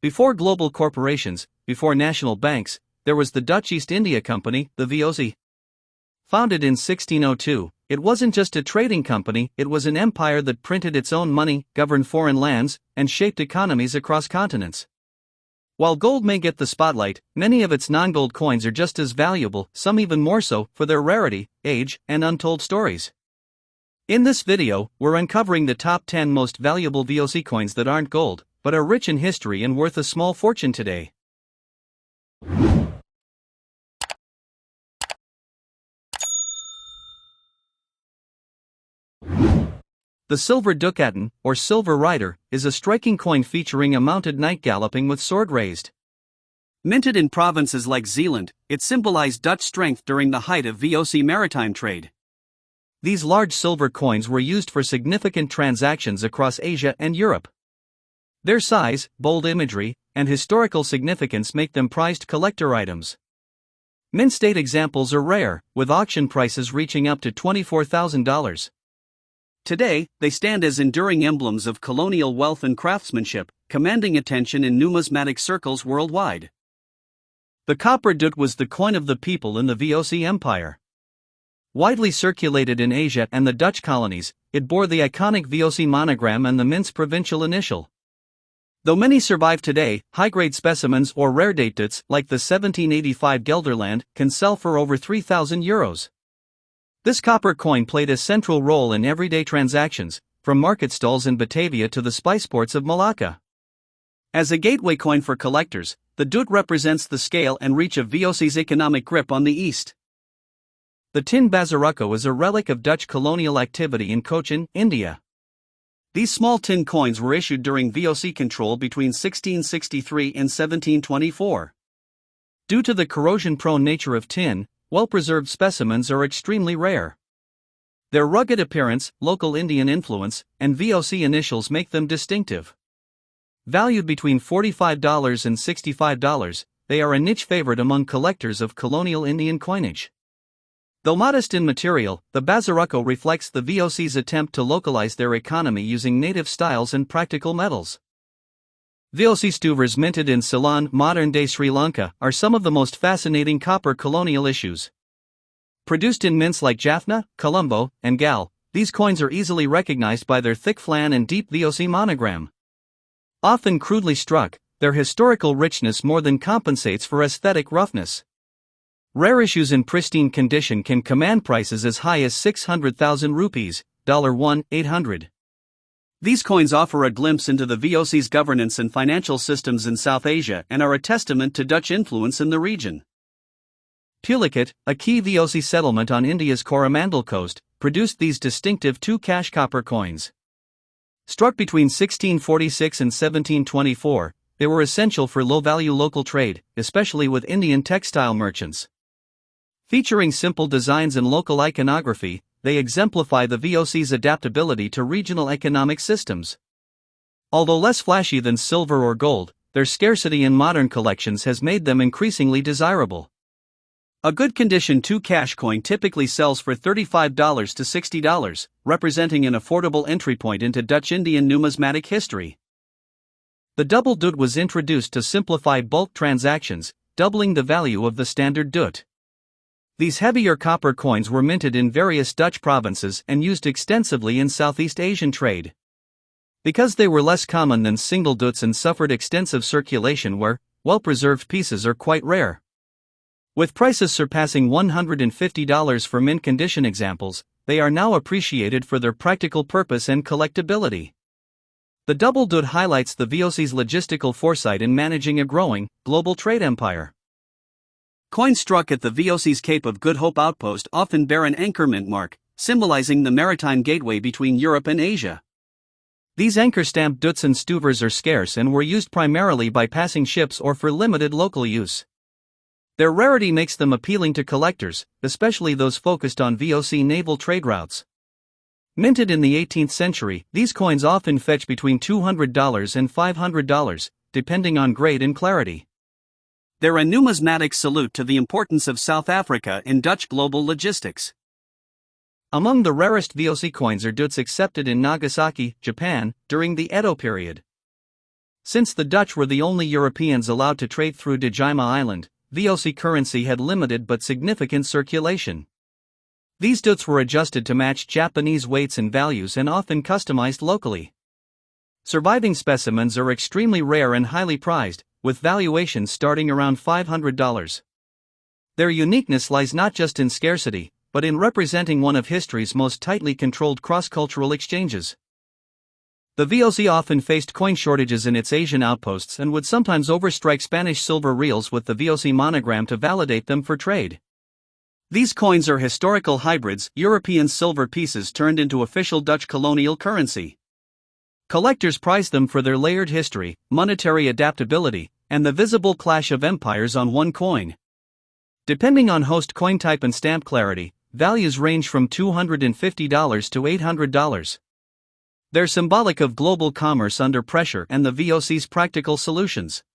Before global corporations, before national banks, there was the Dutch East India Company, the VOC. Founded in 1602, it wasn't just a trading company, it was an empire that printed its own money, governed foreign lands, and shaped economies across continents. While gold may get the spotlight, many of its non-gold coins are just as valuable, some even more so, for their rarity, age, and untold stories. In this video, we're uncovering the top 10 most valuable VOC coins that aren't gold, but are rich in history and worth a small fortune today. The silver ducaton, or silver rider, is a striking coin featuring a mounted knight galloping with sword raised. Minted in provinces like Zeeland, it symbolized Dutch strength during the height of VOC maritime trade. These large silver coins were used for significant transactions across Asia and Europe. Their size, bold imagery, and historical significance make them prized collector items. Mint state examples are rare, with auction prices reaching up to $24,000. Today, they stand as enduring emblems of colonial wealth and craftsmanship, commanding attention in numismatic circles worldwide. The copper doot was the coin of the people in the VOC Empire. Widely circulated in Asia and the Dutch colonies, it bore the iconic VOC monogram and the mint's provincial initial. Though many survive today, high-grade specimens or rare date doots, like the 1785 Gelderland, can sell for over €3,000. This copper coin played a central role in everyday transactions, from market stalls in Batavia to the spice ports of Malacca. As a gateway coin for collectors, the doot represents the scale and reach of VOC's economic grip on the East. The tin Bazarucco is a relic of Dutch colonial activity in Cochin, India. These small tin coins were issued during VOC control between 1663 and 1724. Due to the corrosion-prone nature of tin, well-preserved specimens are extremely rare. Their rugged appearance, local Indian influence, and VOC initials make them distinctive. Valued between $45 and $65, they are a niche favorite among collectors of colonial Indian coinage. Though modest in material, the Bazarucco reflects the VOC's attempt to localize their economy using native styles and practical metals. VOC stuvers minted in Ceylon, modern-day Sri Lanka, are some of the most fascinating copper colonial issues. Produced in mints like Jaffna, Colombo, and Gal, these coins are easily recognized by their thick flan and deep VOC monogram. Often crudely struck, their historical richness more than compensates for aesthetic roughness. Rare issues in pristine condition can command prices as high as 600,000 rupees, $1,800. These coins offer a glimpse into the VOC's governance and financial systems in South Asia and are a testament to Dutch influence in the region. Pulicat, a key VOC settlement on India's Coromandel coast, produced these distinctive 2-cash copper coins. Struck between 1646 and 1724, they were essential for low-value local trade, especially with Indian textile merchants. Featuring simple designs and local iconography, they exemplify the VOC's adaptability to regional economic systems. Although less flashy than silver or gold, their scarcity in modern collections has made them increasingly desirable. A good condition 2-cash coin typically sells for $35 to $60, representing an affordable entry point into Dutch Indian numismatic history. The double doot was introduced to simplify bulk transactions, doubling the value of the standard doot. These heavier copper coins were minted in various Dutch provinces and used extensively in Southeast Asian trade. Because they were less common than single doots and suffered extensive circulation where well-preserved pieces are quite rare. With prices surpassing $150 for mint condition examples, they are now appreciated for their practical purpose and collectability. The double doot highlights the VOC's logistical foresight in managing a growing, global trade empire. Coins struck at the VOC's Cape of Good Hope outpost often bear an anchorment mark, symbolizing the maritime gateway between Europe and Asia. These anchor-stamped doots and stuvers are scarce and were used primarily by passing ships or for limited local use. Their rarity makes them appealing to collectors, especially those focused on VOC naval trade routes. Minted in the 18th century, these coins often fetch between $200 and $500, depending on grade and clarity. They're a numismatic salute to the importance of South Africa in Dutch global logistics. Among the rarest VOC coins are doots accepted in Nagasaki, Japan, during the Edo period. Since the Dutch were the only Europeans allowed to trade through Dejima Island, VOC currency had limited but significant circulation. These doots were adjusted to match Japanese weights and values and often customized locally. Surviving specimens are extremely rare and highly prized, with valuations starting around $500. Their uniqueness lies not just in scarcity, but in representing one of history's most tightly controlled cross-cultural exchanges. The VOC often faced coin shortages in its Asian outposts and would sometimes overstrike Spanish silver reals with the VOC monogram to validate them for trade. These coins are historical hybrids, European silver pieces turned into official Dutch colonial currency. Collectors prize them for their layered history, monetary adaptability, and the visible clash of empires on one coin. Depending on host coin type and stamp clarity, values range from $250 to $800. They're symbolic of global commerce under pressure and the VOC's practical solutions.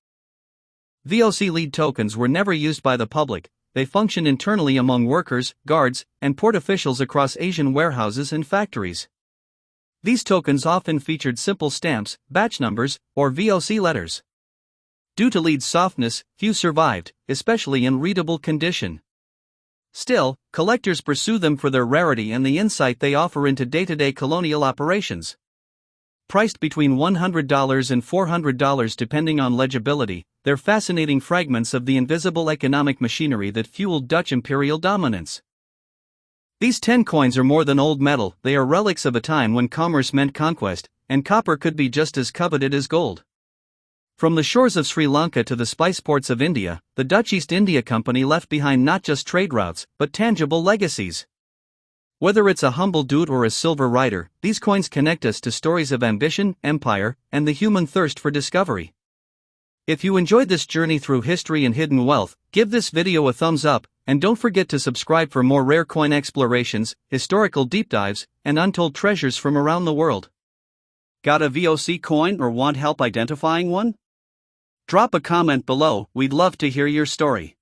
VOC lead tokens were never used by the public. They function internally among workers, guards, and port officials across Asian warehouses and factories. These tokens often featured simple stamps, batch numbers, or VOC letters. Due to lead's softness, few survived, especially in readable condition. Still, collectors pursue them for their rarity and the insight they offer into day-to-day colonial operations. Priced between $100 and $400 depending on legibility, they're fascinating fragments of the invisible economic machinery that fueled Dutch imperial dominance. These 10 coins are more than old metal, they are relics of a time when commerce meant conquest, and copper could be just as coveted as gold. From the shores of Sri Lanka to the spice ports of India, the Dutch East India Company left behind not just trade routes, but tangible legacies. Whether it's a humble doot or a silver rider, these coins connect us to stories of ambition, empire, and the human thirst for discovery. If you enjoyed this journey through history and hidden wealth, give this video a thumbs up, and don't forget to subscribe for more rare coin explorations, historical deep dives, and untold treasures from around the world. Got a VOC coin or want help identifying one? Drop a comment below, we'd love to hear your story.